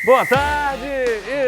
Boa tarde!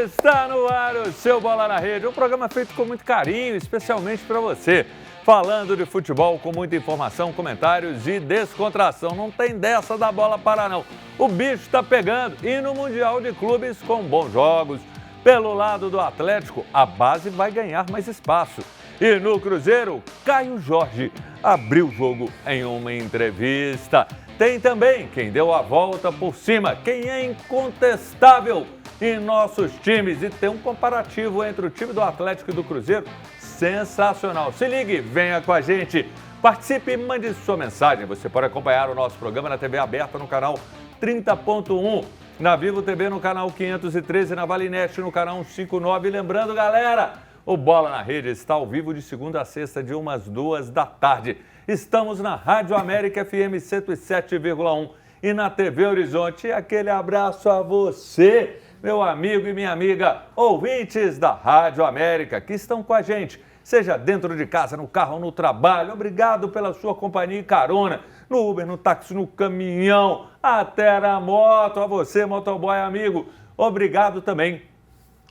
Está no ar o seu Bola na Rede, um programa feito com muito carinho, especialmente para você. Falando de futebol com muita informação, comentários e descontração. Não tem dessa da bola parar, não. O bicho está pegando e no Mundial de Clubes com bons jogos. Pelo lado do Atlético, a base vai ganhar mais espaço. E no Cruzeiro, Caio Jorge abriu o jogo em uma entrevista. Tem também quem deu a volta por cima, quem é incontestável em nossos times. E tem um comparativo entre o time do Atlético e do Cruzeiro sensacional. Se ligue, venha com a gente. Participe e mande sua mensagem. Você pode acompanhar o nosso programa na TV aberta no canal 30.1, na Vivo TV no canal 513, na Valinet no canal 159. E lembrando, galera, o Bola na Rede está ao vivo de segunda a sexta, de umas 2 da tarde. Estamos na Rádio América FM 107,1 e na TV Horizonte. Aquele abraço a você, meu amigo e minha amiga, ouvintes da Rádio América, que estão com a gente, seja dentro de casa, no carro ou no trabalho. Obrigado pela sua companhia e carona, no Uber, no táxi, no caminhão, até na moto. A você, motoboy amigo, obrigado também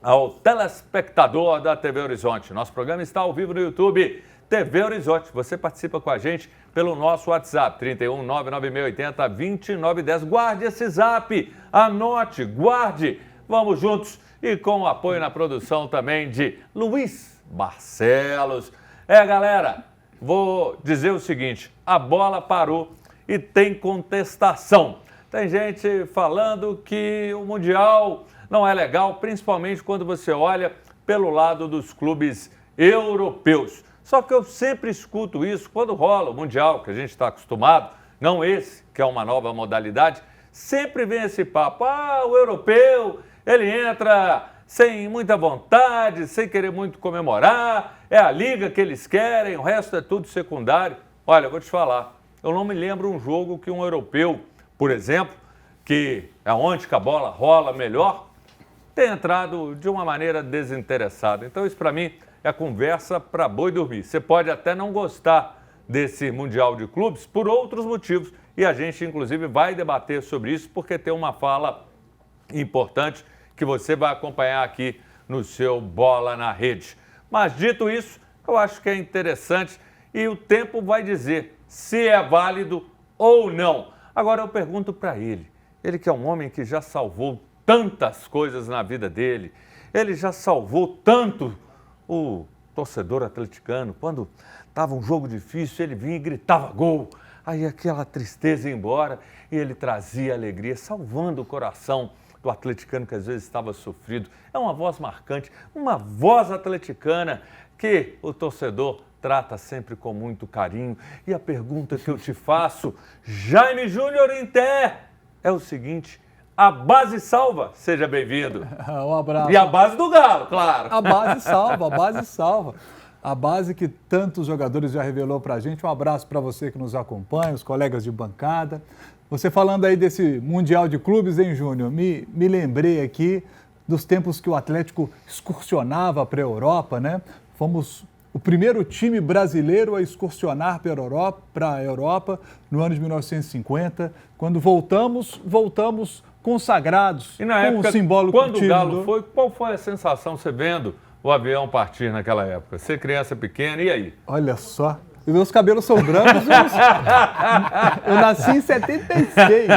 ao telespectador da TV Horizonte. Nosso programa está ao vivo no YouTube, TV Horizonte. Você participa com a gente pelo nosso WhatsApp, 31 99680 2910. Guarde esse zap, anote, guarde. Vamos juntos e com o apoio na produção também de Luiz Barcelos. Galera, vou dizer o seguinte, a bola parou e tem contestação. Tem gente falando que o Mundial não é legal, principalmente quando você olha pelo lado dos clubes europeus. Só que eu sempre escuto isso quando rola o Mundial, que a gente está acostumado, não esse, que é uma nova modalidade, sempre vem esse papo, o europeu, ele entra sem muita vontade, sem querer muito comemorar, é a liga que eles querem, o resto é tudo secundário. Olha, eu vou te falar, eu não me lembro um jogo que um europeu, por exemplo, que é onde que a bola rola melhor, tem entrado de uma maneira desinteressada. Então isso para mim é conversa para boi dormir. Você pode até não gostar desse Mundial de Clubes por outros motivos e a gente inclusive vai debater sobre isso porque tem uma fala importante que você vai acompanhar aqui no seu Bola na Rede. Mas dito isso, eu acho que é interessante e o tempo vai dizer se é válido ou não. Agora eu pergunto para ele que é um homem que já salvou tantas coisas na vida dele, ele já salvou tanto o torcedor atleticano. Quando estava um jogo difícil, ele vinha e gritava gol, aí aquela tristeza ia embora e ele trazia alegria, salvando o coração do atleticano que às vezes estava sofrido. É uma voz marcante, uma voz atleticana que o torcedor trata sempre com muito carinho. E a pergunta que eu te faço, Jaime Júnior Inter, é o seguinte: a base salva? Seja bem-vindo. Um abraço. E a base do Galo, claro. A base salva, a base salva. A base que tantos jogadores já revelou pra gente. Um abraço para você que nos acompanha, os colegas de bancada. Você falando aí desse Mundial de Clubes, hein, Júnior? Me lembrei aqui dos tempos que o Atlético excursionava para a Europa, né? Fomos o primeiro time brasileiro a excursionar para a Europa no ano de 1950. Quando voltamos consagrados, e na com época, o simbólico quando o Galo título. foi, qual foi a sensação você vendo o avião partir naquela época? Você criança pequena, e aí? Olha só, os meus cabelos são brancos. Eu nasci em 76.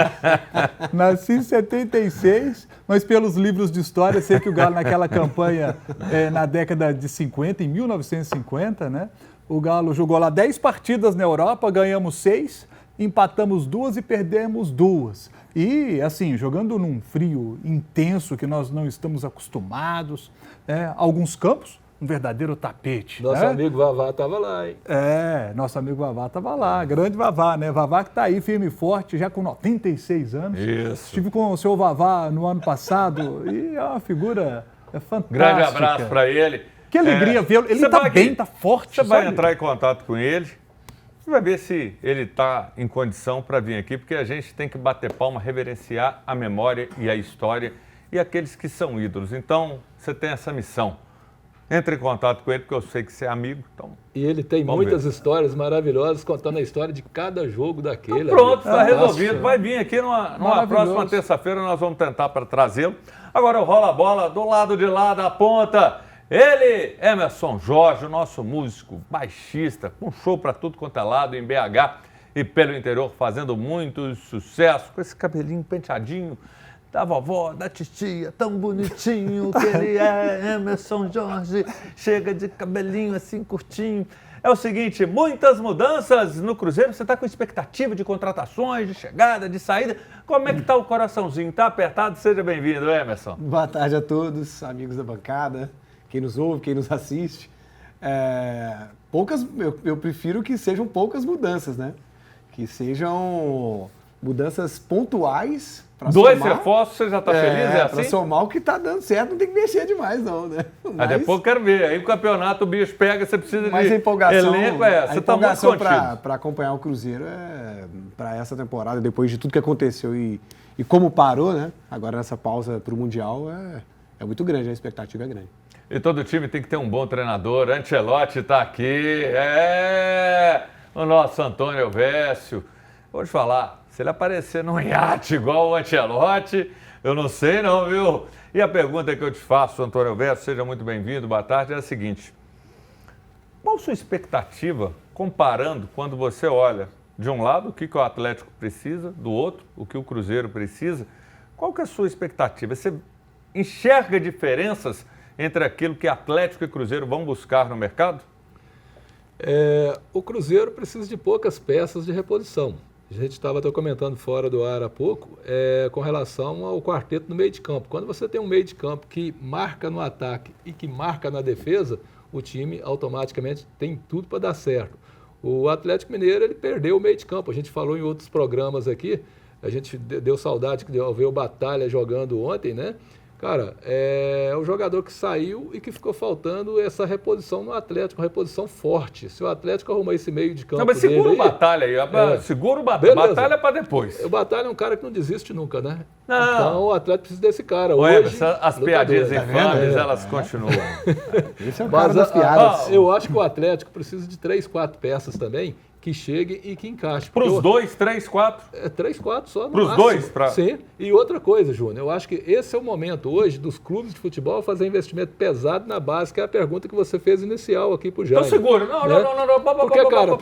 Nasci em 76, mas pelos livros de história, sei que o Galo naquela campanha, na década de 50, em 1950, né? O Galo jogou lá 10 partidas na Europa, ganhamos 6, empatamos 2 e perdemos 2. E, assim, jogando num frio intenso que nós não estamos acostumados, alguns campos, um verdadeiro tapete. Nosso amigo Vavá estava lá, hein? Nosso amigo Vavá estava lá, grande Vavá, né? Vavá que está aí firme e forte, já com 96 anos. Isso. Estive com o seu Vavá no ano passado e é uma figura fantástica. Grande abraço para ele. Que alegria vê-lo. Ele está bem, está forte. Você vai sabe? entrar em contato com ele, você vai ver se ele está em condição para vir aqui, porque a gente tem que bater palma, reverenciar a memória e a história e aqueles que são ídolos. Então, você tem essa missão. Entre em contato com ele, porque eu sei que você é amigo. Então, E ele tem muitas histórias maravilhosas contando a história de cada jogo daquele. então pronto, está Fantástico. resolvido. Vai vir aqui numa próxima terça-feira, nós vamos tentar para trazê-lo. Agora rola a bola do lado de lá da ponta. Ele, Emerson Jorge, o nosso músico baixista, com show para tudo quanto é lado em BH e pelo interior, fazendo muito sucesso, com esse cabelinho penteadinho da vovó, da titia, tão bonitinho que ele é, Emerson Jorge, chega de cabelinho assim curtinho. É o seguinte, muitas mudanças no Cruzeiro, você está com expectativa de contratações, de chegada, de saída. Como é que está o coraçãozinho? Está apertado? Seja bem-vindo, Emerson. Boa tarde a todos, amigos da bancada, quem nos ouve, quem nos assiste. Eu prefiro que sejam poucas mudanças, né? Que sejam mudanças pontuais. Dois reforços, você já está feliz? É assim? Para somar o que está dando certo, não tem que mexer demais, não, né? Mas depois eu quero ver. Aí o campeonato, o bicho pega, você precisa mais de empolgação, elenco. Você está muito contido. Para acompanhar o Cruzeiro, para essa temporada, depois de tudo que aconteceu e como parou, né? Agora nessa pausa para o Mundial, é muito grande, a expectativa é grande. E todo time tem que ter um bom treinador. Ancelotti está aqui. O nosso Antônio Elvésio. Vou te falar, se ele aparecer num iate igual o Ancelotti, eu não sei não, viu? E a pergunta que eu te faço, Antônio Elvésio, seja muito bem-vindo, boa tarde, é a seguinte. Qual a sua expectativa, comparando, quando você olha, de um lado, o que o Atlético precisa, do outro, o que o Cruzeiro precisa? Qual que é a sua expectativa? Você enxerga diferenças entre aquilo que Atlético e Cruzeiro vão buscar no mercado? O Cruzeiro precisa de poucas peças de reposição. A gente estava até comentando fora do ar há pouco, com relação ao quarteto no meio de campo. Quando você tem um meio de campo que marca no ataque e que marca na defesa, o time automaticamente tem tudo para dar certo. O Atlético Mineiro, ele perdeu o meio de campo. A gente falou em outros programas aqui, a gente deu saudade de ver o Batalha jogando ontem, né? Cara, é o jogador que saiu e que ficou faltando essa reposição no Atlético, uma reposição forte. Se o Atlético arrumar esse meio de campo. Não, mas segura o Batalha aí, segura o Batalha. Beleza. Batalha para depois. O Batalha é um cara que não desiste nunca, né? Não. Então o Atlético precisa desse cara. Hoje, as piadinhas infames, elas continuam. Esse é o cara das piadas. Eu acho que o Atlético precisa de 3, 4 peças também que cheguem e que encaixem. Para os 2, 3, 4? 3, 4 só no Para os máximo. 2? Pra... Sim. E outra coisa, Júnior, eu acho que esse é o momento hoje dos clubes de futebol fazer investimento pesado na base, que é a pergunta que você fez inicial aqui pro Jair. Então segura. Não. Porque, cara...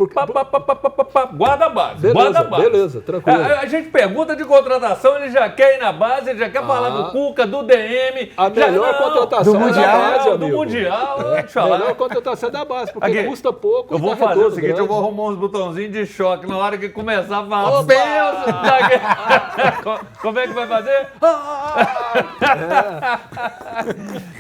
Guarda a base. Beleza, guarda a base. Beleza, tranquilo. A gente pergunta de contratação, ele já quer ir na base, ele já quer falar do Cuca, do DM. A melhor contratação do Mundial, do Mundial. A melhor contratação é da base, porque custa pouco. Eu vou fazer o seguinte, eu vou arrumar uns botãozinhos de choque na hora que começar a falar. Como é que vai fazer?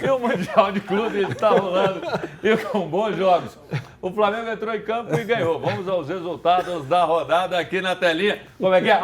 E o Mundial de Clubes está rolando e com bons jogos. O Flamengo entrou em campo e ganhou. Vamos aos resultados da rodada aqui na telinha. Como é que é?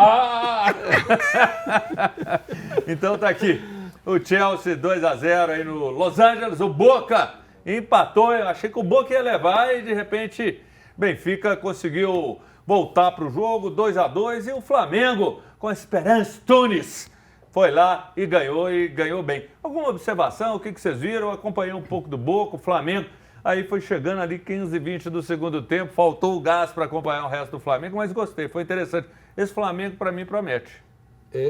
Então tá aqui. O Chelsea 2-0 aí no Los Angeles. O Boca empatou. Eu achei que o Boca ia levar e de repente Benfica conseguiu voltar para o jogo, 2-2, e o Flamengo, com a Esperance Tunis, foi lá e ganhou bem. Alguma observação? O que vocês viram? Eu acompanhei um pouco do Boca, o Flamengo, aí foi chegando ali 15, 20 do segundo tempo, faltou o gás para acompanhar o resto do Flamengo, mas gostei, foi interessante. Esse Flamengo, para mim, promete.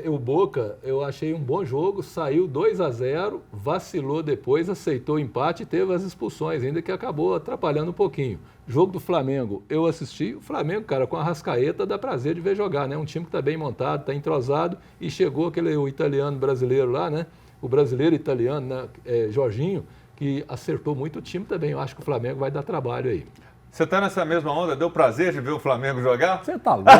O Boca, eu achei um bom jogo, saiu 2-0, vacilou depois, aceitou o empate e teve as expulsões, ainda que acabou atrapalhando um pouquinho. Jogo do Flamengo, eu assisti, o Flamengo, cara, com a Arrascaeta dá prazer de ver jogar, né? Um time que tá bem montado, tá entrosado, e chegou o italiano brasileiro lá, né? O brasileiro italiano, né? Jorginho, que acertou muito o time também. Eu acho que o Flamengo vai dar trabalho aí. Você tá nessa mesma onda? Deu prazer de ver o Flamengo jogar? Você tá louco.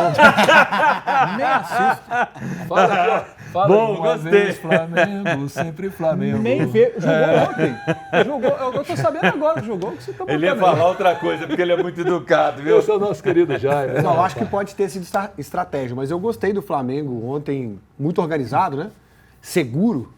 Nem assusta. Fala aqui, ó. Fala bom, gostei. Flamengo, sempre Flamengo. Nem vê. Jogou ontem. Eu tô sabendo agora que jogou. Que você tá ele ia falar outra coisa, porque ele é muito educado, viu? Eu sou o nosso querido Jair. Não, acho que pode ter sido estratégia, mas eu gostei do Flamengo ontem, muito organizado, né? Seguro.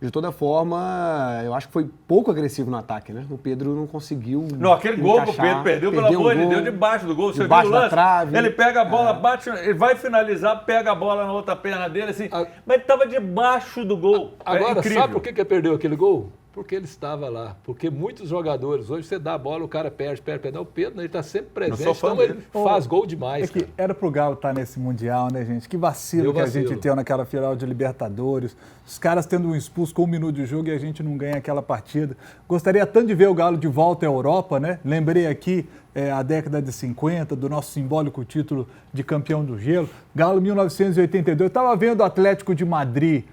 De toda forma, eu acho que foi pouco agressivo no ataque, né? O Pedro não conseguiu. Não, aquele gol que o Pedro perdeu, pelo amor de Deus, debaixo do gol. Você viu o lance? Trave. Ele pega a bola, bate, ele vai finalizar, pega a bola na outra perna dele, assim. Mas ele estava debaixo do gol. Agora, sabe por que perdeu aquele gol? porque ele estava lá. Porque muitos jogadores, hoje você dá a bola, o cara perde. O Pedro, ele está sempre presente, então ele faz gol demais. Que era pro Galo estar nesse Mundial, né, gente? Que vacilo que a gente tem naquela final de Libertadores. Os caras tendo um expulso com 1 minuto de jogo e a gente não ganha aquela partida. Gostaria tanto de ver o Galo de volta à Europa, né? Lembrei aqui a década de 50, do nosso simbólico título de campeão do gelo. Galo 1982. Eu estava vendo o Atlético de Madrid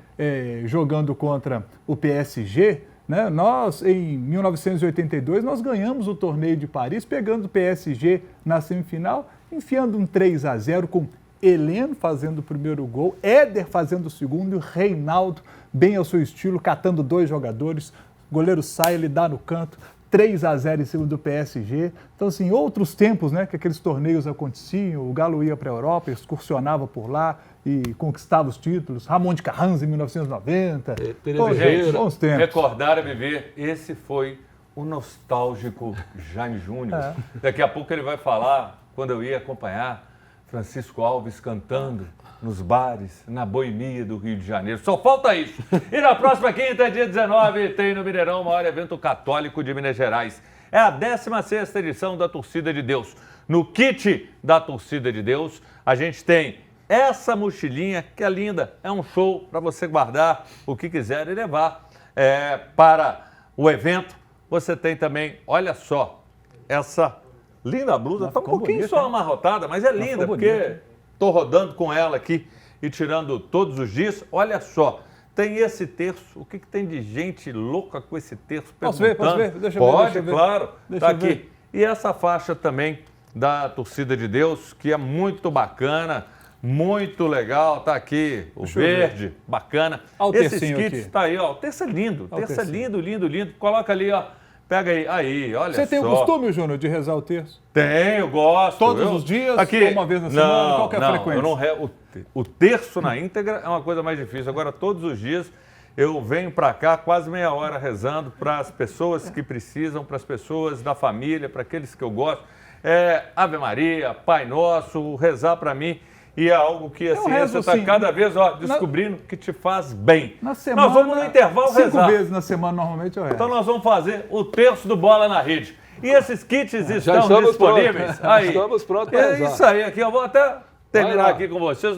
jogando contra o PSG. Né? Nós, em 1982, nós ganhamos o torneio de Paris, pegando o PSG na semifinal, enfiando um 3-0 com Heleno fazendo o primeiro gol, Éder fazendo o segundo e o Reinaldo, bem ao seu estilo, catando 2 jogadores. O goleiro sai, ele dá no canto, 3-0 em cima do PSG. Então, assim, outros tempos, né, que aqueles torneios aconteciam, o Galo ia para a Europa, excursionava por lá e conquistava os títulos. Ramon de Carranza em 1990. Gente, bons tempos. Recordar e viver. Esse foi o nostálgico Jaime Júnior. Daqui a pouco ele vai falar, quando eu ia acompanhar Francisco Alves cantando nos bares, na boemia do Rio de Janeiro. Só falta isso. E na próxima quinta, dia 19, tem no Mineirão o maior evento católico de Minas Gerais. É a 16ª edição da Torcida de Deus. No kit da Torcida de Deus, a gente tem essa mochilinha que é linda. É um show para você guardar o que quiser e levar para o evento. Você tem também, olha só, essa linda blusa. Está um pouquinho bonita, só amarrotada, mas é linda, porque estou rodando com ela aqui e tirando todos os dias. Olha só, tem esse terço. O que tem de gente louca com esse terço? Posso ver? Deixa eu ver. Claro. Está aqui. E essa faixa também da Torcida de Deus, que é muito bacana, muito legal. Tá aqui o verde, bacana. Esses kits, tá aí, ó. O terço é lindo. O terço é lindo, lindo, lindo. Coloca ali, ó. Pega aí, olha só. Você tem o costume, Júnior, de rezar o terço? Tenho, gosto. Todos os dias? Aqui, ou uma vez na semana? Qual que é a frequência? Eu não o terço na íntegra é uma coisa mais difícil. Agora, todos os dias, eu venho para cá quase meia hora rezando para as pessoas que precisam, para as pessoas da família, para aqueles que eu gosto. Ave Maria, Pai Nosso, rezar para mim. E é algo que assim, você está cada vez descobrindo que te faz bem. Na semana, nós vamos no intervalo 5 rezar. 5 vezes na semana, normalmente, eu rezo. Então nós vamos fazer o terço do Bola na Rede. E esses kits estão disponíveis. Aí. Estamos prontos para rezar. Isso aí, aqui eu vou até terminar aqui com vocês.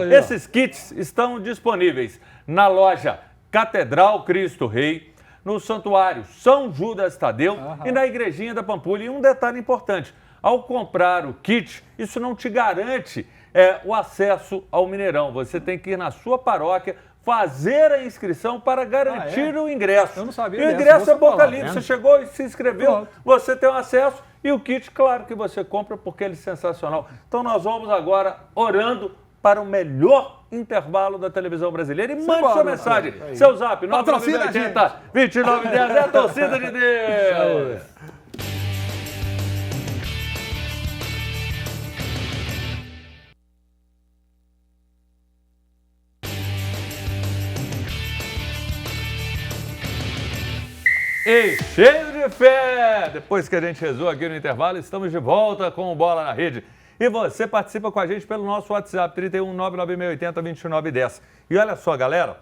Esses kits estão disponíveis na loja Catedral Cristo Rei, no Santuário São Judas Tadeu e na Igrejinha da Pampulha. E um detalhe importante, ao comprar o kit, isso não te garante o acesso ao Mineirão. Você tem que ir na sua paróquia, fazer a inscrição para garantir o ingresso. Eu não sabia. E o ingresso é boca livre. Você chegou e se inscreveu, você tem o acesso e o kit, claro que você compra porque ele é sensacional. Então nós vamos agora orando para o melhor intervalo da televisão brasileira. E mande sua mensagem. Seu zap, 980-2910, é a Torcida de Deus. E cheio de fé! Depois que a gente rezou aqui no intervalo, estamos de volta com o Bola na Rede. E você participa com a gente pelo nosso WhatsApp, 31 99680 2910. E olha só, galera,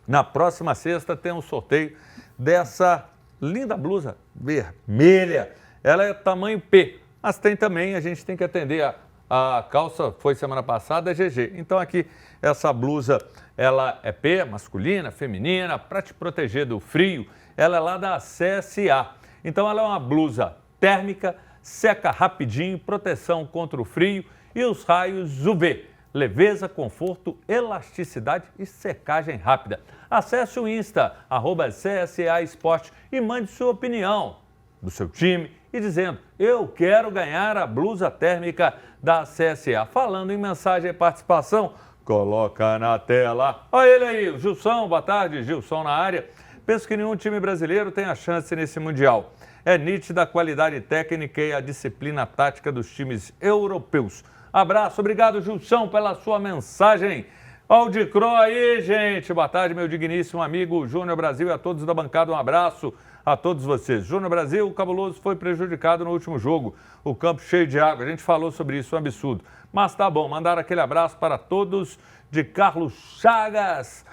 na próxima sexta tem um sorteio dessa linda blusa vermelha. Ela é tamanho P, mas tem também, a gente tem que atender a calça, foi semana passada, é GG. Então aqui, essa blusa, ela é P, masculina, feminina, para te proteger do frio. Ela é lá da CSA. Então ela é uma blusa térmica, seca rapidinho, proteção contra o frio e os raios UV. Leveza, conforto, elasticidade e secagem rápida. Acesse o Insta, @CSA Esporte e mande sua opinião do seu time e dizendo, eu quero ganhar a blusa térmica da CSA. Falando em mensagem e participação, coloca na tela. Olha ele aí, o Gilson, boa tarde, Gilson na área. Penso que nenhum time brasileiro tem a chance nesse Mundial. É nítida a qualidade técnica e a disciplina tática dos times europeus. Abraço, obrigado, Gilson, pela sua mensagem. Aldicro aí, gente. Boa tarde, meu digníssimo amigo Júnior Brasil e a todos da bancada. Um abraço a todos vocês. Júnior Brasil, o Cabuloso foi prejudicado no último jogo. O campo cheio de água. A gente falou sobre isso, um absurdo. Mas tá bom, mandar aquele abraço para todos de Carlos Chagas.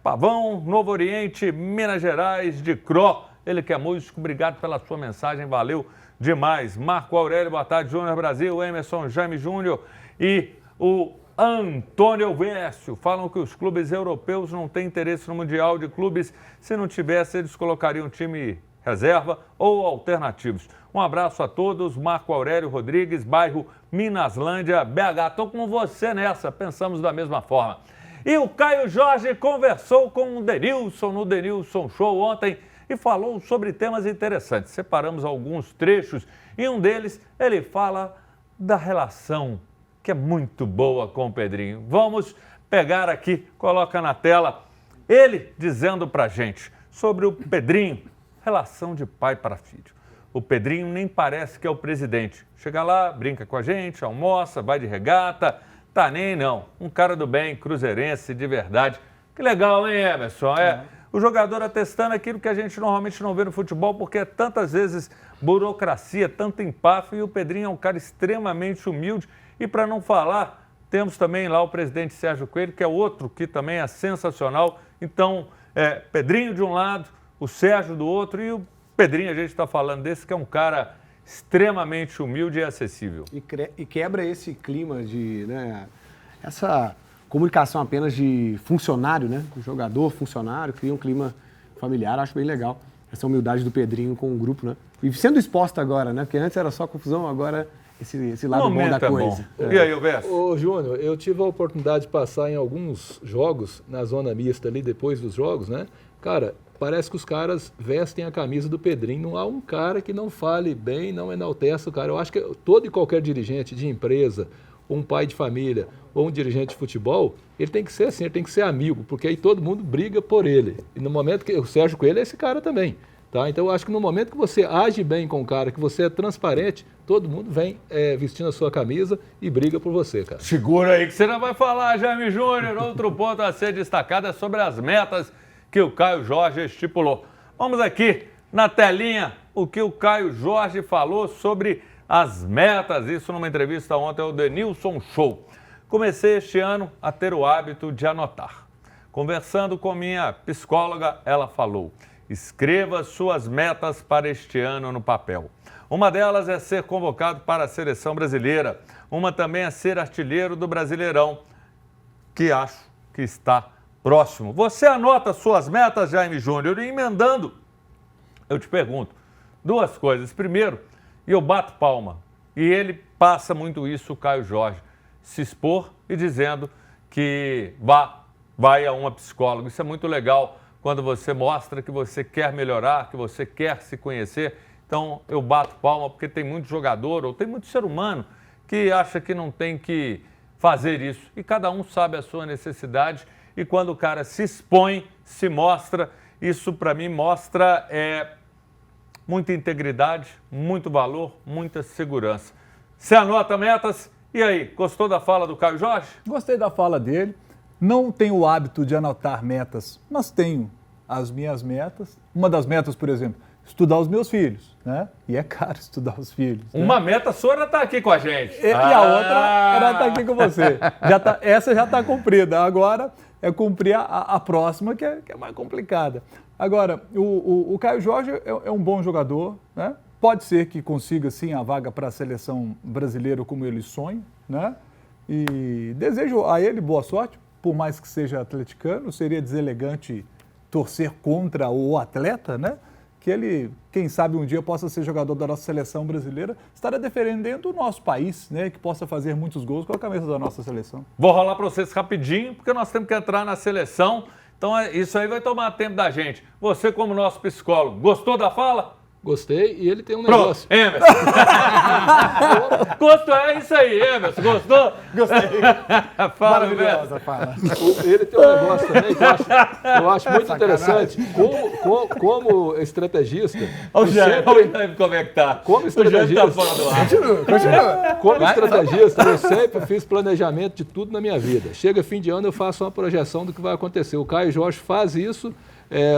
Pavão, Novo Oriente, Minas Gerais, de Cro. Ele que é músico, obrigado pela sua mensagem, valeu demais. Marco Aurélio, boa tarde, Júnior Brasil, Emerson Jaime Júnior e o Antônio Vécio. Falam que os clubes europeus não têm interesse no Mundial de Clubes. Se não tivesse, eles colocariam time reserva ou alternativos. Um abraço a todos. Marco Aurélio Rodrigues, bairro Minaslândia, BH. Estou com você nessa, pensamos da mesma forma. E o Caio Jorge conversou com o Denilson no Denilson Show ontem e falou sobre temas interessantes. Separamos alguns trechos e um deles ele fala da relação que é muito boa com o Pedrinho. Vamos pegar aqui, coloca na tela, ele dizendo pra gente sobre o Pedrinho, relação de pai para filho. O Pedrinho nem parece que é o presidente. Chega lá, brinca com a gente, almoça, vai de regata, tá nem não. Um cara do bem, cruzeirense, de verdade. Que legal, hein, Emerson? O jogador atestando aquilo que a gente normalmente não vê no futebol, porque é tantas vezes burocracia, tanto empáfio, e o Pedrinho é um cara extremamente humilde. E para não falar, temos também lá o presidente Sérgio Coelho, que é outro que também é sensacional. Então, Pedrinho de um lado, o Sérgio do outro, e o Pedrinho, a gente está falando desse, que é um cara extremamente humilde e acessível. E quebra esse clima de, essa comunicação apenas de funcionário, Jogador, funcionário, cria um clima familiar, acho bem legal. Essa humildade do Pedrinho com o grupo, E sendo exposta agora, Porque antes era só confusão, agora esse lado bom da coisa. Bom. E aí, o Verso? Ô, Júnior, eu tive a oportunidade de passar em alguns jogos, na zona mista ali, depois dos jogos, Cara, parece que os caras vestem a camisa do Pedrinho. Não há um cara que não fale bem, não enalteça o cara. Eu acho que todo e qualquer dirigente de empresa, ou um pai de família, ou um dirigente de futebol, ele tem que ser assim, ele tem que ser amigo, porque aí todo mundo briga por ele. E no momento que o Sérgio Coelho é esse cara também. Tá? Então eu acho que no momento que você age bem com o cara, que você é transparente, todo mundo vem vestindo a sua camisa e briga por você, cara. Segura aí que você não vai falar, Jaime Júnior. Outro ponto a ser destacado é sobre as metas que o Caio Jorge estipulou. Vamos aqui na telinha o que o Caio Jorge falou sobre as metas, isso numa entrevista ontem ao Denilson Show. Comecei este ano a ter o hábito de anotar. Conversando com minha psicóloga, ela falou: escreva suas metas para este ano no papel. Uma delas é ser convocado para a seleção brasileira. Uma também é ser artilheiro do Brasileirão, que acho que está próximo. Você anota suas metas, Jaime Júnior, e emendando, eu te pergunto duas coisas. Primeiro, e eu bato palma, e ele passa muito isso, o Caio Jorge, se expor e dizendo que vai a uma psicóloga. Isso é muito legal quando você mostra que você quer melhorar, que você quer se conhecer. Então, eu bato palma porque tem muito jogador ou tem muito ser humano que acha que não tem que fazer isso. E cada um sabe a sua necessidade. E quando o cara se expõe, se mostra, isso para mim mostra muita integridade, muito valor, muita segurança. Você anota metas? E aí, gostou da fala do Caio Jorge? Gostei da fala dele. Não tenho o hábito de anotar metas, mas tenho as minhas metas. Uma das metas, por exemplo, estudar os meus filhos, E é caro estudar os filhos. Uma meta sua era estar aqui com a gente. E a outra era estar aqui com você. Essa já está cumprida. Agora é cumprir a próxima, que é mais complicada. Agora, o Caio Jorge é um bom jogador, Pode ser que consiga, sim, a vaga para a seleção brasileira como ele sonha, E desejo a ele boa sorte, por mais que seja atleticano. Seria deselegante torcer contra o atleta, Que ele, quem sabe, um dia possa ser jogador da nossa seleção brasileira, estará defendendo o nosso país, Que possa fazer muitos gols com a camisa da nossa seleção. Vou rolar para vocês rapidinho, porque nós temos que entrar na seleção. Então, isso aí vai tomar tempo da gente. Você, como nosso psicólogo, gostou da fala? Gostei, e ele tem um negócio. Pronto, Emerson. Gostou, é isso aí, Emerson. Gostou? Gostei. Fala, maravilhosa, fala. Ele tem um negócio também que eu acho muito interessante. Como estrategista... Olha o Jair, como é que tá? Como estrategista... O Jair tá fora do ar. Continua. Como estrategista, eu sempre fiz planejamento de tudo na minha vida. Chega fim de ano, eu faço uma projeção do que vai acontecer. O Caio Jorge faz isso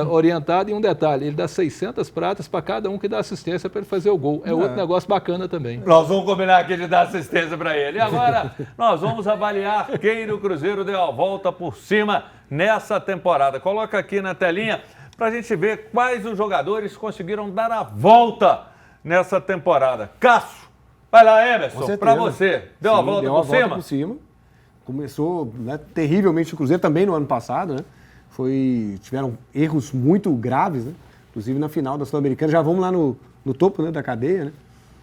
orientado. E um detalhe, ele dá 600 pratas para cada um que dá assistência para ele fazer o gol. É outro negócio bacana também. Nós vamos combinar aqui de dar assistência para ele. E agora nós vamos avaliar quem no Cruzeiro deu a volta por cima nessa temporada. Coloca aqui na telinha para a gente ver quais os jogadores conseguiram dar a volta nessa temporada. Cássio, vai lá, Emerson, para você. Deu a volta por cima? Por cima. Começou, né, terrivelmente o Cruzeiro também no ano passado, né? Tiveram erros muito graves, né? Inclusive na final da Sul-Americana. Já vamos lá no topo, né, da cadeia, né?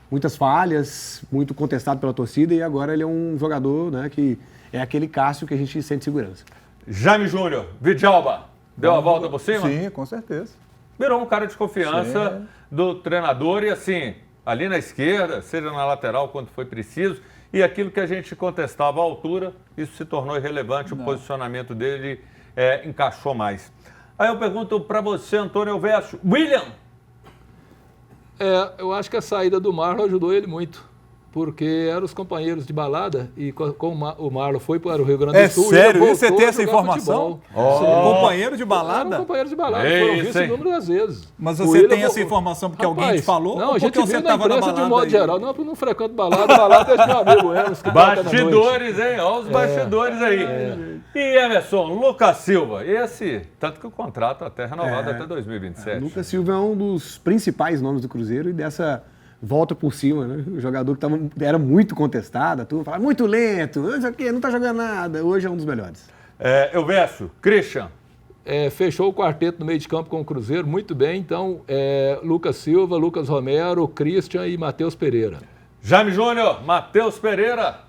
Muitas falhas, muito contestado pela torcida e agora ele é um jogador, né, que é aquele Cássio que a gente sente segurança. Jaime Júnior, Vidjalba, deu a volta por cima? Sim, com certeza. Virou um cara de confiança do treinador e assim, ali na esquerda, seja na lateral quando foi preciso, e aquilo que a gente contestava à altura, isso se tornou irrelevante, o posicionamento dele encaixou mais. Aí eu pergunto para você, Antônio Elvésio, William? Eu acho que a saída do Marlon ajudou ele muito. Porque eram os companheiros de balada e como o Marlon foi para o Rio Grande do Sul... Sério? Você tem essa informação? Companheiro de balada? Eram companheiros de balada, foram vistos inúmeras vezes. Mas você tem essa informação porque alguém te falou? Não, ou a gente porque viu você na estava na imprensa balada de um modo aí? geral. Não, eu não frequento balada é meu amigo Emerson. que toca na noite. Bastidores, hein? Olha os bastidores aí. E Emerson, Lucas Silva, tanto que o contrato até renovado até 2027. Lucas Silva é um dos principais nomes do Cruzeiro e dessa volta por cima, né? O jogador que era muito contestado, a turma falava muito lento, não tá jogando nada. Hoje é um dos melhores. Elvésio, Christian. Fechou o quarteto no meio de campo com o Cruzeiro, muito bem. Então, Lucas Silva, Lucas Romero, Christian e Matheus Pereira. Jaime Júnior, Matheus Pereira.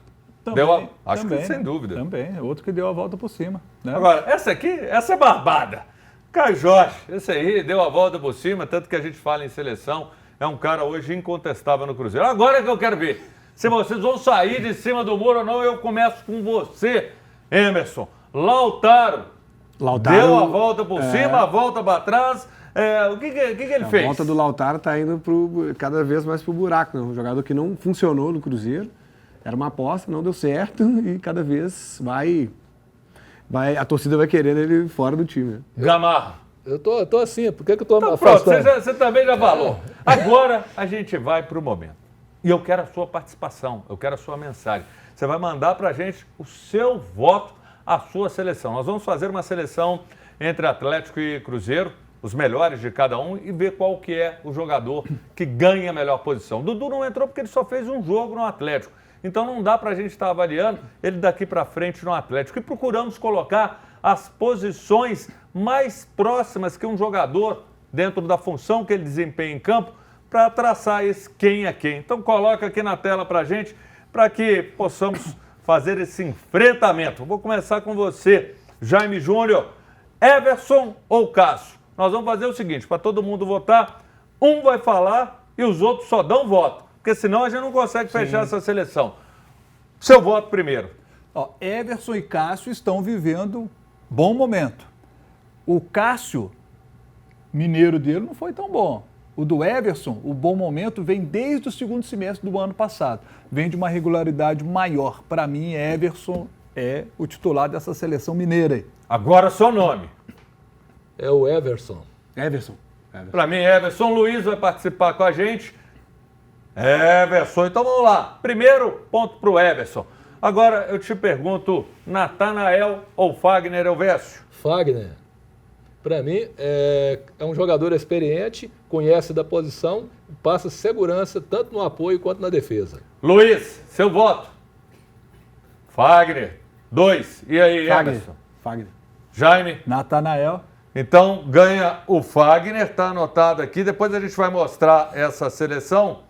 Também, acho que sem dúvida. Também, outro que deu a volta por cima. Né? Agora, essa é barbada. Caio Jorge, esse aí deu a volta por cima, tanto que a gente fala em seleção. É um cara hoje incontestável no Cruzeiro. Agora é que eu quero ver se vocês vão sair de cima do muro ou não. Eu começo com você, Emerson. Lautaro deu a volta por cima, a volta para trás. O que ele fez? A volta do Lautaro está indo cada vez mais para o buraco. Né? Um jogador que não funcionou no Cruzeiro. Era uma aposta, não deu certo e cada vez a torcida vai querendo ele fora do time. Né? Gamarra. Eu tô assim, por que eu tô Então, pronto, você também já falou. Agora a gente vai para o momento. E eu quero a sua participação, eu quero a sua mensagem. Você vai mandar para a gente o seu voto, a sua seleção. Nós vamos fazer uma seleção entre Atlético e Cruzeiro, os melhores de cada um, e ver qual que é o jogador que ganha a melhor posição. Dudu não entrou porque ele só fez um jogo no Atlético. Então não dá para a gente estar avaliando ele daqui para frente no Atlético. E procuramos colocar as posições mais próximas que um jogador, dentro da função que ele desempenha em campo, para traçar esse quem é quem. Então coloca aqui na tela para a gente, para que possamos fazer esse enfrentamento. Vou começar com você, Jaime Júnior. Everson ou Cássio? Nós vamos fazer o seguinte, para todo mundo votar, um vai falar e os outros só dão voto, porque senão a gente não consegue fechar essa seleção. Seu voto primeiro. Everson e Cássio estão vivendo bom momento. O Cássio, mineiro dele, não foi tão bom. O do Everson, o bom momento, vem desde o segundo semestre do ano passado. Vem de uma regularidade maior. Para mim, Everson é o titular dessa seleção mineira aí. Agora seu nome. É o Everson. Everson. Para mim, Everson. Luiz vai participar com a gente. Everson. Então vamos lá. Primeiro ponto para o Everson. Agora eu te pergunto, Natanael ou Fagner Elvésio? Fagner. Para mim, é um jogador experiente, conhece da posição, passa segurança tanto no apoio quanto na defesa. Luiz, seu voto. Fagner. 2. E aí, Everson? Fagner. Jaime? Natanael. Então ganha o Fagner, está anotado aqui. Depois a gente vai mostrar essa seleção,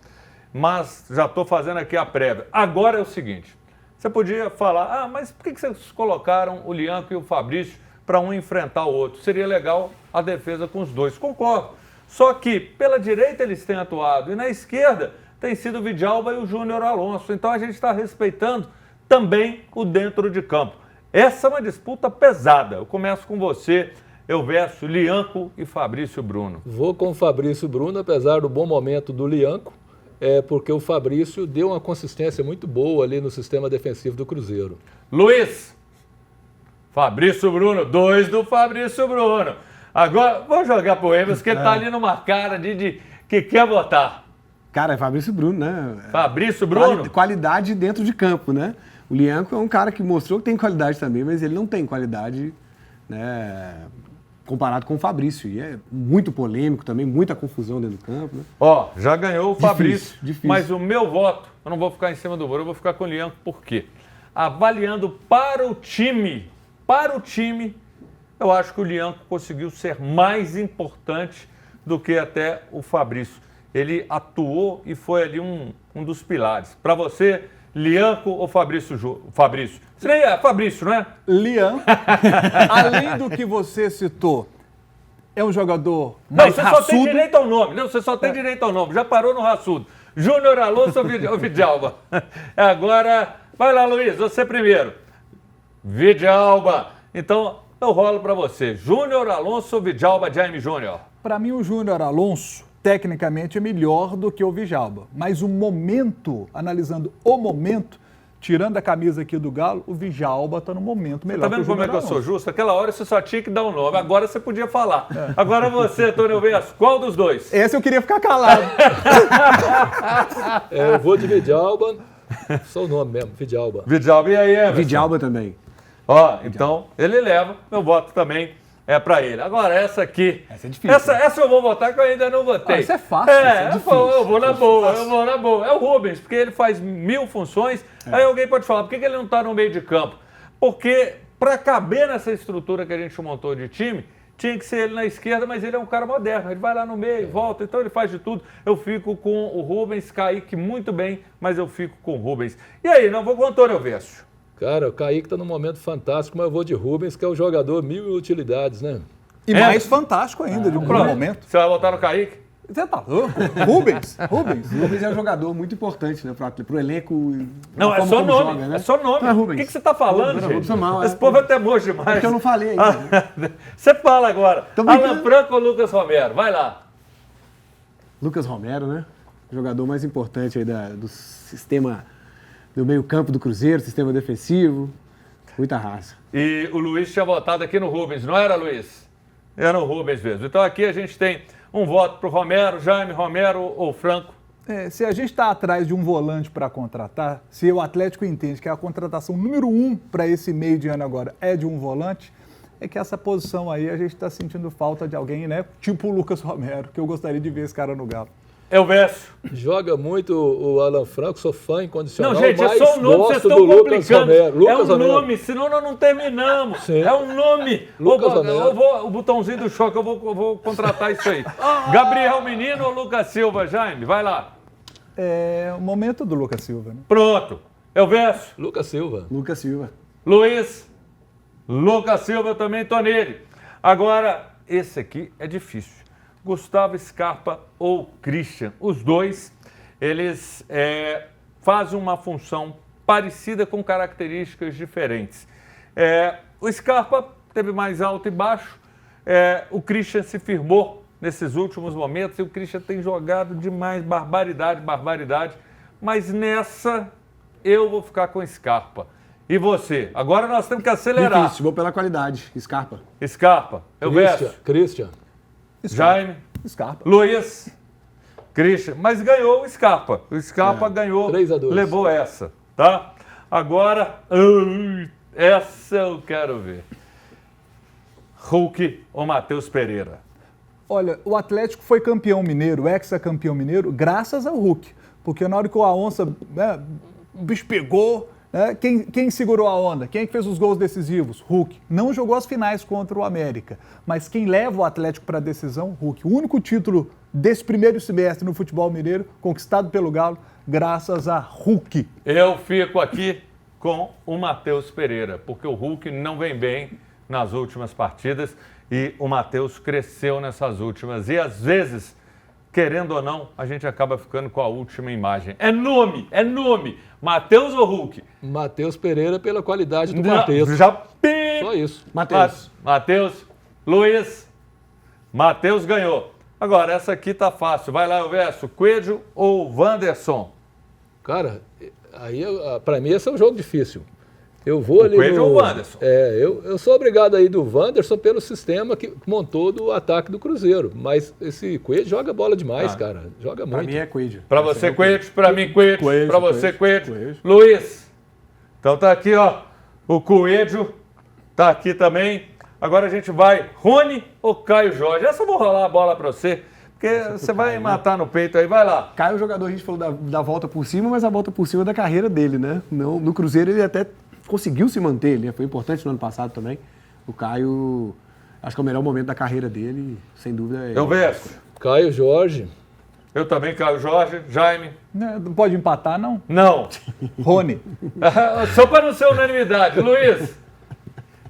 mas já estou fazendo aqui a prévia. Agora é o seguinte, você podia falar, mas por que vocês colocaram o Lianco e o Fabrício para um enfrentar o outro? Seria legal a defesa com os dois, concordo. Só que pela direita eles têm atuado e na esquerda tem sido o Vidjalba e o Júnior Alonso. Então a gente está respeitando também o dentro de campo. Essa é uma disputa pesada. Eu começo com você, Elvésio, Lianco e Fabrício Bruno. Vou com o Fabrício Bruno, apesar do bom momento do Lianco, porque o Fabrício deu uma consistência muito boa ali no sistema defensivo do Cruzeiro. Luiz, Fabrício Bruno, 2 do Fabrício Bruno. Agora, vamos jogar pro Emerson, que ele tá ali numa cara de que quer botar. Cara, é Fabrício Bruno, né? Fabrício Bruno? Qualidade dentro de campo, né? O Lianco é um cara que mostrou que tem qualidade também, mas ele não tem qualidade, né, comparado com o Fabrício. E é muito polêmico também, muita confusão dentro do campo, né? Ó, já ganhou o Fabrício, difícil. mas o meu voto, eu não vou ficar em cima do muro, eu vou ficar com o Lianco, por quê? Avaliando para o time, eu acho que o Lianco conseguiu ser mais importante do que até o Fabrício. Ele atuou e foi ali um dos pilares. Para você, Lianco ou Fabrício? Fabrício. Seria Fabrício, não é? Lianco, além do que você citou, é um jogador mais Não, você só tem raçudo. direito ao nome. Não, você só tem direito ao nome. Já parou no raçudo. Júnior Alonso ou Vidalba? Agora, vai lá, Luiz, você primeiro. Vidalba. Então, eu rolo para você. Júnior Alonso ou Vidalba Jaime Júnior? Para mim, o Júnior Alonso, tecnicamente, é melhor do que o Vidalba. Mas o momento, analisando o momento, tirando a camisa aqui do Galo, o Vidalba está no momento melhor. Tá vendo como é que eu sou justo? Aquela hora você só tinha que dar um nome. Agora você podia falar. Agora você, Antônio Verso, qual dos dois? Esse eu queria ficar calado. Eu vou de Vidalba, só o nome mesmo, Vidalba. Vidalba, e aí, Emerson? Vidalba também. Ó, então ele leva, meu voto também é pra ele. Agora, essa aqui. Essa é difícil. Essa eu vou votar que eu ainda não votei. Isso é fácil. Isso é difícil. Eu vou na boa. É o Rubens, porque ele faz 1000 funções. Aí alguém pode falar, por que ele não tá no meio de campo? Porque pra caber nessa estrutura que a gente montou de time, tinha que ser ele na esquerda, mas ele é um cara moderno. Ele vai lá no meio, volta, então ele faz de tudo. Eu fico com o Rubens, Kaique muito bem, mas eu fico com o Rubens. E aí, não vou com o Antônio Vécio. Cara, o Kaique tá num momento fantástico, mas eu vou de Rubens, que é o jogador 1000 utilidades, né? E mais fantástico ainda, de um bom momento. Você vai votar no Kaique? Você tá louco? Rubens. O Rubens é um jogador muito importante, né, pro elenco. Não, é só nome. É só nome. Não é Rubens. O que você tá falando, Não, gente? Rubens mal, Esse povo é até moço demais. Porque eu não falei ainda. Você fala agora. Tô brincando. Alan Franco ou Lucas Romero? Vai lá. Lucas Romero, né? O jogador mais importante aí do sistema do meio-campo do Cruzeiro, sistema defensivo. Muita raça. E o Luiz tinha votado aqui no Rubens, não era, Luiz? Era no Rubens mesmo. Então aqui a gente tem um voto pro Romero, Jaime, Romero ou Franco. Se a gente está atrás de um volante para contratar, se o Atlético entende que a contratação número 1 para esse meio de ano agora é de um volante, é que essa posição aí a gente está sentindo falta de alguém, né? Tipo o Lucas Romero, que eu gostaria de ver esse cara no Galo. Eu verso. Joga muito o Alan Franco, sou fã incondicional. Não, gente, é mas só o nome, vocês gosto estão do Lucas complicando. Romero. É Lucas um Romero. nome, senão nós não terminamos. Sim. É um nome. Lucas Romero. O botãozinho do choque, eu vou contratar isso aí. Gabriel Menino ou Lucas Silva, Jaime? Vai lá. É o momento do Lucas Silva, né? Pronto. Eu verso. Lucas Silva. Lucas Silva. Luiz. Lucas Silva, eu também tô nele. Agora, esse aqui é difícil. Gustavo Scarpa ou Christian. Os dois, eles fazem uma função parecida com características diferentes. O Scarpa teve mais alto e baixo. O Christian se firmou nesses últimos momentos e o Christian tem jogado demais, barbaridade. Mas nessa, eu vou ficar com Scarpa. E você? Agora nós temos que acelerar. Difícil, vou pela qualidade. Scarpa. Scarpa, eu verso. Christian. Jaime, Scarpa. Luiz, Christian, mas ganhou o Scarpa. O Scarpa ganhou, 3-2. levou essa, tá? Agora, essa eu quero ver. Hulk ou Matheus Pereira? Olha, o Atlético foi campeão mineiro, ex-campeão mineiro, graças ao Hulk. Porque na hora que o Aonça, né, o bicho pegou, né, quem segurou a onda? Quem é que fez os gols decisivos? Hulk. Não jogou as finais contra o América. Mas quem leva o Atlético para a decisão? Hulk. O único título desse primeiro semestre no futebol mineiro, conquistado pelo Galo, graças a Hulk. Eu fico aqui com o Matheus Pereira, porque o Hulk não vem bem nas últimas partidas e o Matheus cresceu nessas últimas. E às vezes, querendo ou não, a gente acaba ficando com a última imagem. É nome! Matheus ou Hulk? Matheus Pereira pela qualidade do quarteto. Só isso. Matheus. Luiz. Matheus ganhou. Agora, essa aqui tá fácil. Vai lá, eu verso. Coelho ou Wanderson? Cara, aí pra mim esse é um jogo difícil. Eu vou ali Coelho ou o Wanderson? Eu sou obrigado aí do Wanderson pelo sistema que montou do ataque do Cruzeiro. Mas esse Coelho joga bola demais, cara. Joga Pra muito. mim é Coelho. Para você, Coelho. Para mim, Coelho. Coelho, Para você, Coelho, Coelho. Coelho. Luiz. Então tá aqui, ó. O Coelho tá aqui também. Agora a gente vai. Rony ou Caio Jorge? Essa eu vou rolar a bola para você. Porque você vai matar no peito aí. Vai lá. Caio, o jogador, a gente falou da volta por cima, mas a volta por cima da carreira dele, né? No Cruzeiro ele até conseguiu se manter, né? Foi importante no ano passado também. O Caio, acho que é o melhor momento da carreira dele, sem dúvida. Eu vejo. Caio Jorge. Eu também, Caio Jorge. Jaime. Não pode empatar, não? Não. Rony. Só para não ser unanimidade. Luiz.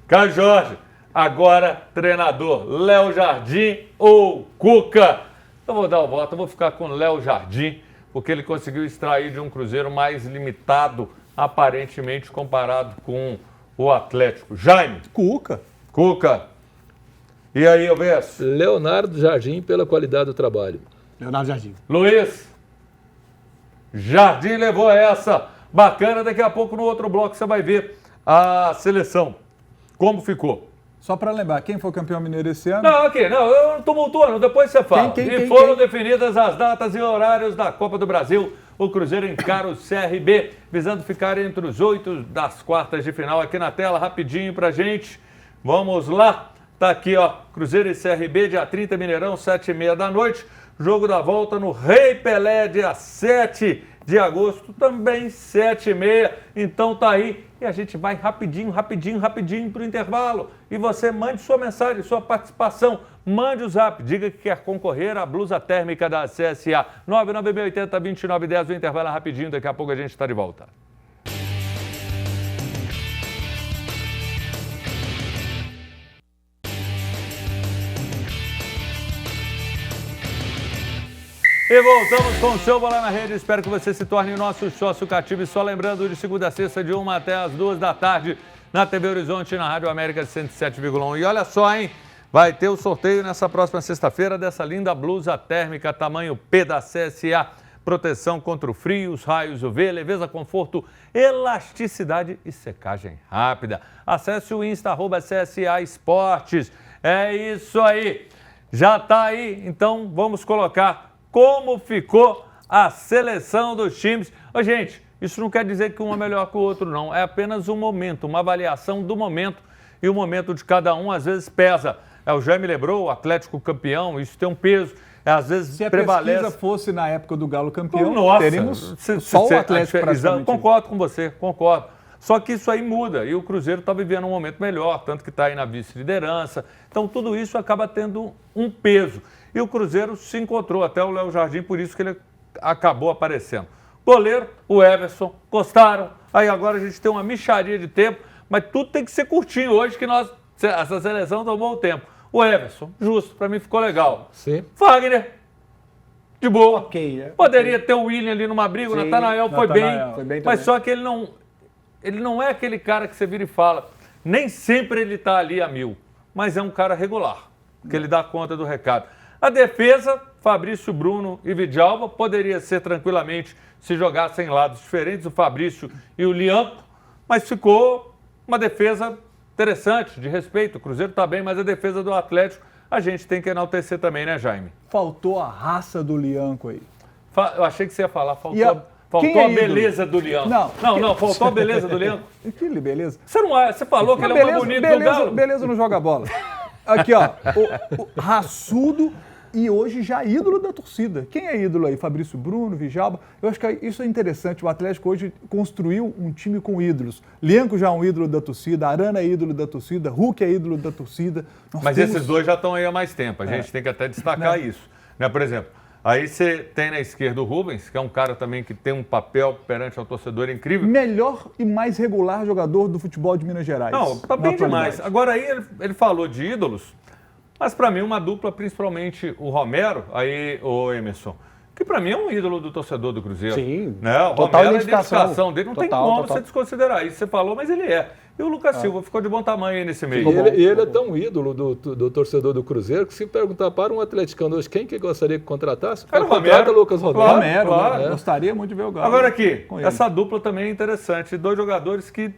Caio Jorge. Agora, treinador. Léo Jardim ou Cuca? Eu vou dar o voto, eu vou ficar com Léo Jardim, porque ele conseguiu extrair de um Cruzeiro mais limitado, aparentemente, comparado com o Atlético. Jaime. Cuca. Cuca. E aí, Elvis? Leonardo Jardim pela qualidade do trabalho. Leonardo Jardim. Luiz. Jardim levou essa. Bacana, daqui a pouco no outro bloco você vai ver a seleção. Como ficou? Só para lembrar, quem foi campeão mineiro esse ano? Não, aqui, não, eu não tumultuando, depois você fala. Quem? Foram definidas as datas e horários da Copa do Brasil. O Cruzeiro encara o CRB, visando ficar entre os 8 das quartas de final. Aqui na tela, rapidinho pra gente. Vamos lá. Tá aqui, ó, Cruzeiro e CRB, dia 30, Mineirão, 7h30 da noite. Jogo da volta no Rei Pelé, dia 7 de agosto, também 7h30. Então tá aí. E a gente vai rapidinho para o intervalo. E você mande sua mensagem, sua participação. Mande o zap, diga que quer concorrer à blusa térmica da CSA. 99680-2910, o intervalo é rapidinho, daqui a pouco a gente está de volta. E voltamos com o seu Bola na Rede. Espero que você se torne nosso sócio cativo. E só lembrando, de segunda a sexta, de 1 até as 2 da tarde, na TV Horizonte e na Rádio América 107,1. E olha só, hein? Vai ter o sorteio nessa próxima sexta-feira dessa linda blusa térmica tamanho P da CSA. Proteção contra o frio, os raios UV, leveza, conforto, elasticidade e secagem rápida. Acesse o Insta, @CSA Esportes. É isso aí. Já tá aí, então vamos colocar como ficou a seleção dos times. Ô, gente, isso não quer dizer que um é melhor que o outro, não. É apenas um momento, uma avaliação do momento. E o momento de cada um, às vezes, pesa. O Jaime lembrou, o Atlético campeão, isso tem um peso. Às vezes, Se a prevalece. pesquisa fosse na época do Galo campeão, Nossa, teríamos só o Atlético praticamente. Concordo com você, concordo. Só que isso aí muda e o Cruzeiro está vivendo um momento melhor, tanto que está aí na vice-liderança. Então, tudo isso acaba tendo um peso. E o Cruzeiro se encontrou, até o Léo Jardim, por isso que ele acabou aparecendo. Goleiro, o Everson, gostaram. Aí agora a gente tem uma mixaria de tempo, mas tudo tem que ser curtinho hoje, que essa seleção tomou o tempo. O Everson, justo, para mim ficou legal. Sim. Fagner, de boa. Ok, né? Poderia ter o William ali numa briga, o Sim, Natanael foi bem. Foi bem Mas também. só que ele não é aquele cara que você vira e fala. Nem sempre ele está ali a 1000, mas é um cara regular, que ele dá conta do recado. A defesa, Fabrício, Bruno e Vidalba, poderia ser tranquilamente se jogassem em lados diferentes, o Fabrício e o Lianco, mas ficou uma defesa interessante, de respeito. O Cruzeiro está bem, mas a defesa do Atlético a gente tem que enaltecer também, né, Jaime? Faltou a raça do Lianco aí. Eu achei que você ia falar, faltou quem é a ídolo? beleza do Lianco. Não, faltou a beleza do Lianco. Que beleza. Você falou que ele é o mais bonito do Galo. Beleza não joga bola. Aqui, ó, o raçudo e hoje já ídolo da torcida. Quem é ídolo aí? Fabrício, Bruno, Vidalba. Eu acho que isso é interessante. O Atlético hoje construiu um time com ídolos. Lianco já é um ídolo da torcida, Arana é ídolo da torcida, Hulk é ídolo da torcida. Mas esses dois já estão aí há mais tempo. A gente tem que até destacar isso. Né? Por exemplo, aí você tem na esquerda o Rubens, que é um cara também que tem um papel perante ao torcedor incrível. Melhor e mais regular jogador do futebol de Minas Gerais. Não, tá bem demais. Agora aí ele falou de ídolos, mas para mim uma dupla, principalmente o Romero, aí o Emerson, que para mim é um ídolo do torcedor do Cruzeiro. Sim, né? O total Romero, identificação. a identificação dele não tem como Total. você desconsiderar isso. Você falou, mas ele é. E o Lucas Silva ficou de bom tamanho aí nesse meio. E ele é tão ídolo do torcedor do Cruzeiro que se perguntar para um atleticano hoje quem que gostaria que contratasse, Era o contrata Romero. Lucas Romero. Romero, claro. Gostaria muito de ver o Galo. Agora aqui, com ele. essa dupla também é interessante. Dois jogadores que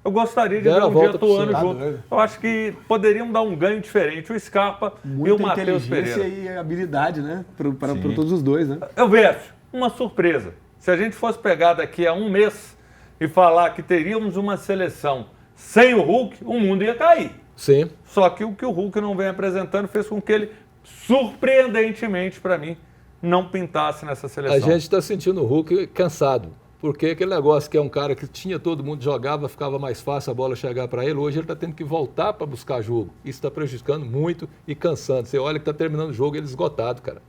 eu gostaria de ver Deram a um dia volta por atuando cima. junto. doido. Eu acho que poderiam dar um ganho diferente, o Scarpa e o Muita Matheus inteligência Pereira. e habilidade, né? Para todos os dois, né? Eu vejo uma surpresa. Se a gente fosse pegar daqui a um mês e falar que teríamos uma seleção sem o Hulk, o mundo ia cair. Sim. Só que o Hulk não vem apresentando fez com que ele, surpreendentemente para mim, não pintasse nessa seleção. A gente está sentindo o Hulk cansado. Porque aquele negócio que é um cara que tinha todo mundo, jogava, ficava mais fácil a bola chegar para ele, hoje ele está tendo que voltar para buscar jogo. Isso está prejudicando muito e cansando. Você olha que está terminando o jogo, ele esgotado, cara.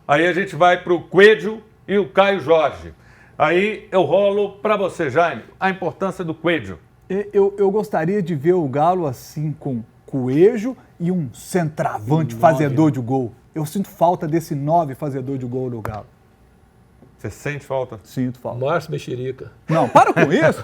Aí a gente vai para o Coelho e o Caio Jorge. Aí eu rolo para você, Jaime, a importância do Coelho. Eu gostaria de ver o Galo assim com Coelho e um centroavante fazedor de gol. Eu sinto falta desse 9 fazedor de gol no Galo. Você sente falta? Sinto falta. Márcio Mexerica. Não, para com isso.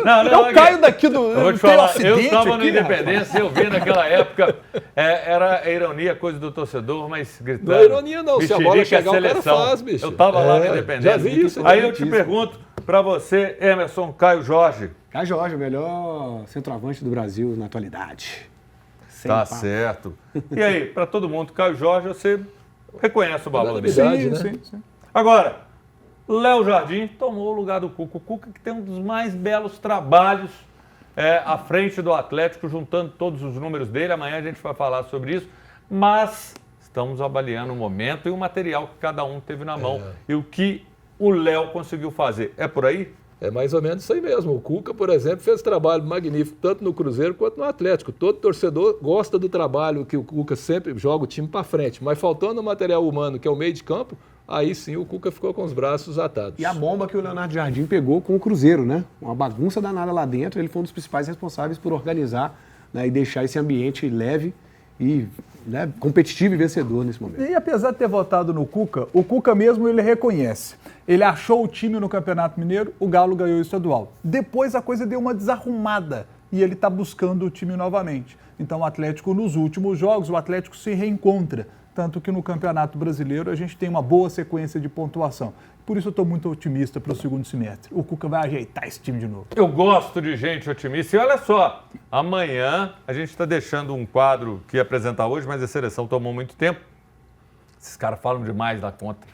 Não, eu caio daqui do... Eu vou te tem um falar, eu acidente estava no aqui, Independência, eu vi naquela época, era a ironia, coisa do torcedor, mas gritando. Não é ironia não, se a bola Mexerica é chegar, o cara seleção. faz, bicho. Eu estava lá no É, Independência. já vi isso, Aí eu te pergunto para você, Emerson Caio Jorge. Caio Jorge, o melhor centroavante do Brasil na atualidade. Sem Tá papo. certo. E aí, para todo mundo, Caio Jorge, você reconhece o valor dele. Unanimidade. Sim. Agora, Léo Jardim tomou o lugar do Cuca. O Cuca que tem um dos mais belos trabalhos à frente do Atlético, juntando todos os números dele. Amanhã a gente vai falar sobre isso. Mas estamos avaliando o momento e o material que cada um teve na mão. E o que o Léo conseguiu fazer. É por aí? É mais ou menos isso aí mesmo. O Cuca, por exemplo, fez trabalho magnífico, tanto no Cruzeiro quanto no Atlético. Todo torcedor gosta do trabalho que o Cuca sempre joga o time para frente. Mas faltando o material humano, que é o meio de campo, aí sim o Cuca ficou com os braços atados. E a bomba que o Leonardo Jardim pegou com o Cruzeiro, né? Uma bagunça danada lá dentro. Ele foi um dos principais responsáveis por organizar, né, e deixar esse ambiente leve e, né, competitivo e vencedor nesse momento. E apesar de ter votado no Cuca, o Cuca mesmo ele reconhece. Ele achou o time no Campeonato Mineiro, o Galo ganhou o estadual. Depois a coisa deu uma desarrumada e ele está buscando o time novamente. Então o Atlético, nos últimos jogos, o Atlético se reencontra. Tanto que no Campeonato Brasileiro a gente tem uma boa sequência de pontuação. Por isso eu estou muito otimista para o segundo semestre. O Cuca vai ajeitar esse time de novo. Eu gosto de gente otimista. E olha só, amanhã a gente está deixando um quadro que ia apresentar hoje, mas a seleção tomou muito tempo. Esses caras falam demais da conta.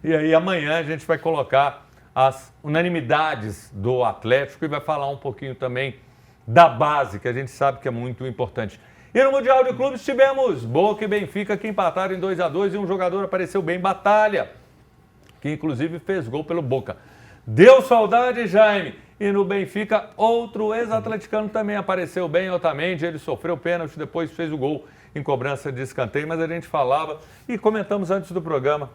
E aí amanhã a gente vai colocar as unanimidades do Atlético e vai falar um pouquinho também da base, que a gente sabe que é muito importante. E no Mundial de Clubes tivemos Boca e Benfica que empataram em 2-2 e um jogador apareceu bem, Batalha, que inclusive fez gol pelo Boca. Deu saudade, Jaime. E no Benfica, outro ex-atleticano também apareceu bem, Otamendi. Ele sofreu pênalti, depois fez o gol em cobrança de escanteio. Mas a gente falava e comentamos antes do programa.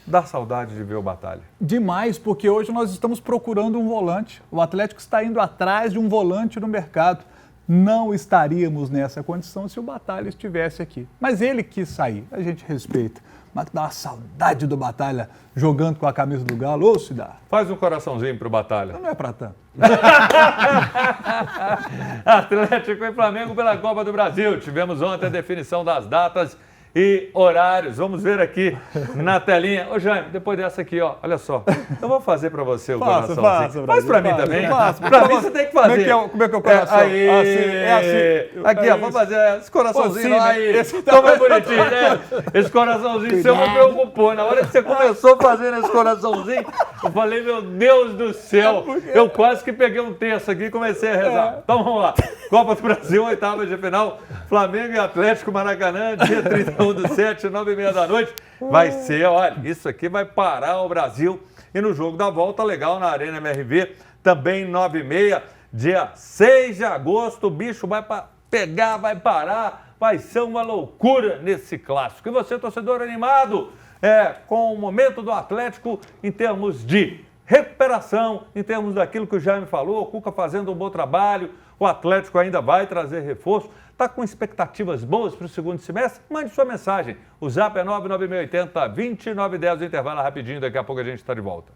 Dá saudade de ver o Batalha. Demais, porque hoje nós estamos procurando um volante. O Atlético está indo atrás de um volante no mercado. Não estaríamos nessa condição se o Batalha estivesse aqui. Mas ele quis sair, a gente respeita. Mas dá uma saudade do Batalha jogando com a camisa do Galo. Ô, se dá. Faz um coraçãozinho pro Batalha. Não é pra tanto. Atlético e Flamengo pela Copa do Brasil. Tivemos ontem a definição das datas e horários. Vamos ver aqui na telinha. Ô, Jaime, depois dessa aqui, ó, olha só. Eu vou fazer pra você o coraçãozinho. Faz pra mim também. Pra mim você tem que fazer. Como é que é o coração? Aí. É assim. Aqui, ó, vamos fazer esse coraçãozinho Pô, sim, aí. esse Toma mais bonitinho, né? Esse coraçãozinho seu me preocupou. Na hora que você começou fazendo esse coraçãozinho, eu falei, meu Deus do céu. Eu quase que peguei um terço aqui e comecei a rezar. Então vamos lá. Copa do Brasil, oitava de final. Flamengo e Atlético Maracanã, dia 31/7, 9h30 da noite. Vai ser, olha, isso aqui vai parar o Brasil. E no jogo da volta, legal, na Arena MRV, também 9h30, dia 6 de agosto, o bicho vai pegar, vai parar, vai ser uma loucura nesse clássico. E você, torcedor animado, com o momento do Atlético em termos de recuperação, em termos daquilo que o Jaime falou, o Cuca fazendo um bom trabalho, o Atlético ainda vai trazer reforço. Está com expectativas boas para o segundo semestre? Mande sua mensagem. O zap é 99680-2910. O intervalo é rapidinho, daqui a pouco a gente está de volta.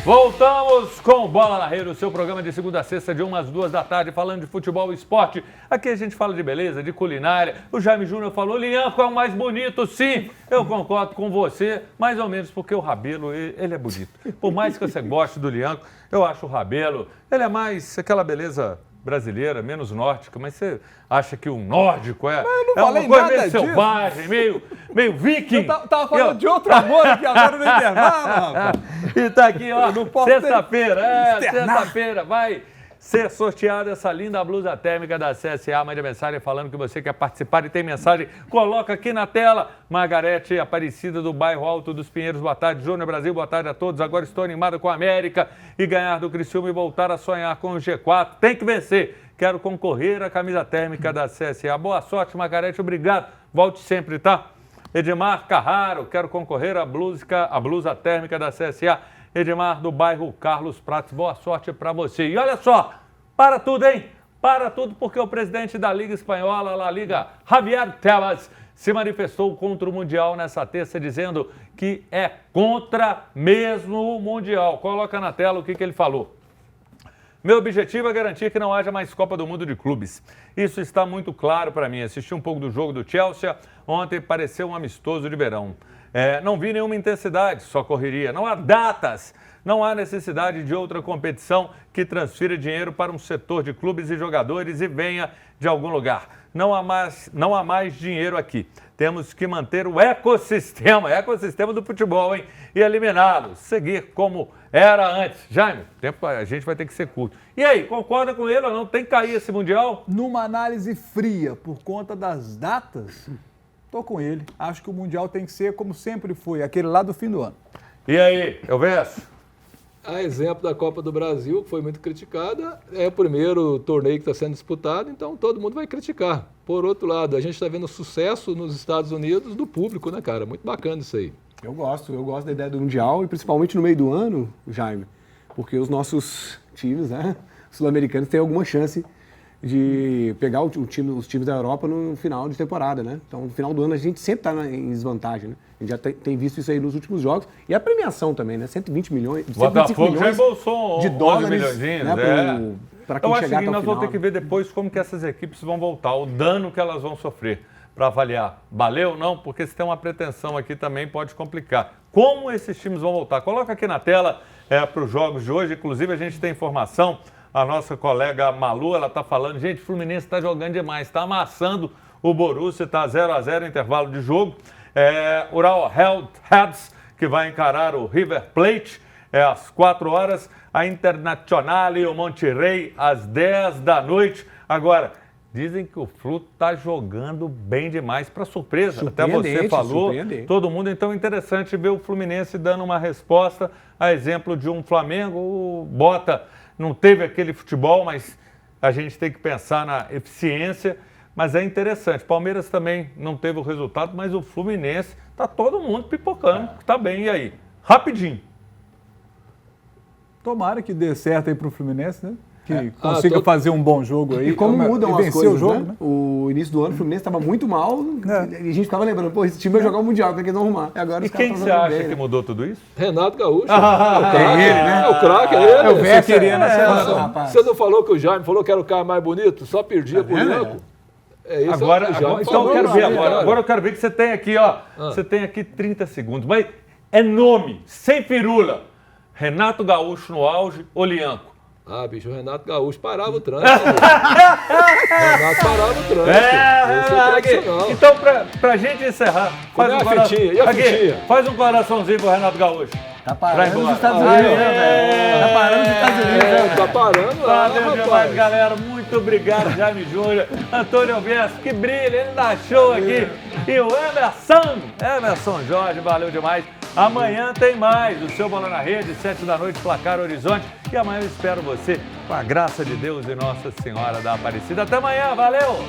Voltamos com Bola na Rede, o seu programa de segunda a sexta, de 1 às 2 da tarde, falando de futebol e esporte. Aqui a gente fala de beleza, de culinária. O Jaime Júnior falou, Lianco é o mais bonito, sim. Eu concordo com você, mais ou menos, porque o Rabelo, ele é bonito. Por mais que você goste do Lianco, eu acho o Rabelo, ele é mais aquela beleza brasileira, menos nórdica, mas você acha que o nórdico é uma coisa meio selvagem, meio viking. Eu tava falando de outro amor aqui agora no intervalo, rapaz. E tá aqui, ó, sexta-feira, sexta-feira, vai ser sorteada essa linda blusa térmica da CSA. Mande mensagem falando que você quer participar e tem mensagem, coloca aqui na tela. Margarete Aparecida do bairro Alto dos Pinheiros, boa tarde. Júnior Brasil, boa tarde a todos. Agora estou animado com a América e ganhar do Criciúma e voltar a sonhar com o G4. Tem que vencer. Quero concorrer à camisa térmica da CSA. Boa sorte, Margarete, obrigado. Volte sempre, tá? Edmar Carraro, quero concorrer à blusa térmica da CSA. Edmar, do bairro Carlos Prates, boa sorte para você. E olha só, para tudo, hein? Para tudo, porque o presidente da Liga Espanhola, La Liga, Javier Tebas, se manifestou contra o Mundial nessa terça, dizendo que é contra mesmo o Mundial. Coloca na tela o que ele falou. Meu objetivo é garantir que não haja mais Copa do Mundo de clubes. Isso está muito claro para mim. Assisti um pouco do jogo do Chelsea, ontem pareceu um amistoso de verão. Não vi nenhuma intensidade, só correria. Não há datas, não há necessidade de outra competição que transfira dinheiro para um setor de clubes e jogadores e venha de algum lugar. Não há mais dinheiro aqui. Temos que manter o ecossistema do futebol, hein? E eliminá-lo, seguir como era antes. Jaime, a gente vai ter que ser curto. E aí, concorda com ele ou não? Tem que cair esse Mundial? Numa análise fria, por conta das datas, estou com ele. Acho que o Mundial tem que ser como sempre foi, aquele lá do fim do ano. E aí, Elvésio? A exemplo da Copa do Brasil, que foi muito criticada, é o primeiro torneio que está sendo disputado, então todo mundo vai criticar. Por outro lado, a gente está vendo sucesso nos Estados Unidos do público, né, cara? Muito bacana isso aí. Eu gosto da ideia do Mundial e principalmente no meio do ano, Jaime, porque os nossos times, né, sul-americanos têm alguma chance de pegar os times da Europa no final de temporada, né? Então, no final do ano a gente sempre está em desvantagem, né? A gente já tem visto isso aí nos últimos jogos. E a premiação também, né? 120 milhões, Botafogo já embolsou de dólares, milhões, né? Para quem eu chegar acho que nós final, vamos ter que ver depois como que essas equipes vão voltar, o dano que elas vão sofrer, para avaliar. Valeu ou não? Porque se tem uma pretensão aqui também pode complicar. Como esses times vão voltar? Coloca aqui na tela para os jogos de hoje. Inclusive, a gente tem informação. A nossa colega Malu, ela está falando, gente, o Fluminense está jogando demais, está amassando o Borussia, está 0-0 intervalo de jogo. Ural Reds, que vai encarar o River Plate, às 4 horas. A Internacional e o Monterrey, às 10 da noite. Agora, dizem que o Flu está jogando bem demais, para surpresa. Até você falou, todo mundo. Então, é interessante ver o Fluminense dando uma resposta, a exemplo de um Flamengo. O Bota não teve aquele futebol, mas a gente tem que pensar na eficiência. Mas é interessante. Palmeiras também não teve o resultado, mas o Fluminense está todo mundo pipocando, está bem. E aí? Rapidinho. Tomara que dê certo aí para o Fluminense, né? Que consiga fazer um bom jogo aí. E como mudam as coisas, o jogo, né? O início do ano, o Fluminense estava muito mal e a gente ficava lembrando, pô, esse time vai jogar o Mundial, como é que eles vão arrumar? E agora E quem você acha que mudou tudo isso? Renato Gaúcho. O craque, é ele. Eu vi queria na seleção, rapaz. Você não falou que o Jaime falou que era o cara mais bonito? Só perdia por Lianco? Agora então eu quero ver agora eu quero ver que você tem aqui, ó. Você tem aqui 30 segundos. Mas é nome, sem firula. Renato Gaúcho no auge ou Lianco? Bicho, o Renato Gaúcho parava o trânsito. Renato parava o trânsito. Então, pra gente encerrar, faz um coraçãozinho pro Renato Gaúcho. Tá parando nos Estados Unidos, né, velho? Tá parando nos Estados Unidos. Tá parando lá, valeu demais, galera. Muito obrigado, Jaime Júnior. Antônio Alves, que brilho, ele dá show aqui. E o Emerson Jorge, valeu demais. Amanhã tem mais, o seu Bola na Rede, 7 da noite, Placar Horizonte. E amanhã eu espero você, com a graça de Deus e Nossa Senhora da Aparecida. Até amanhã, valeu!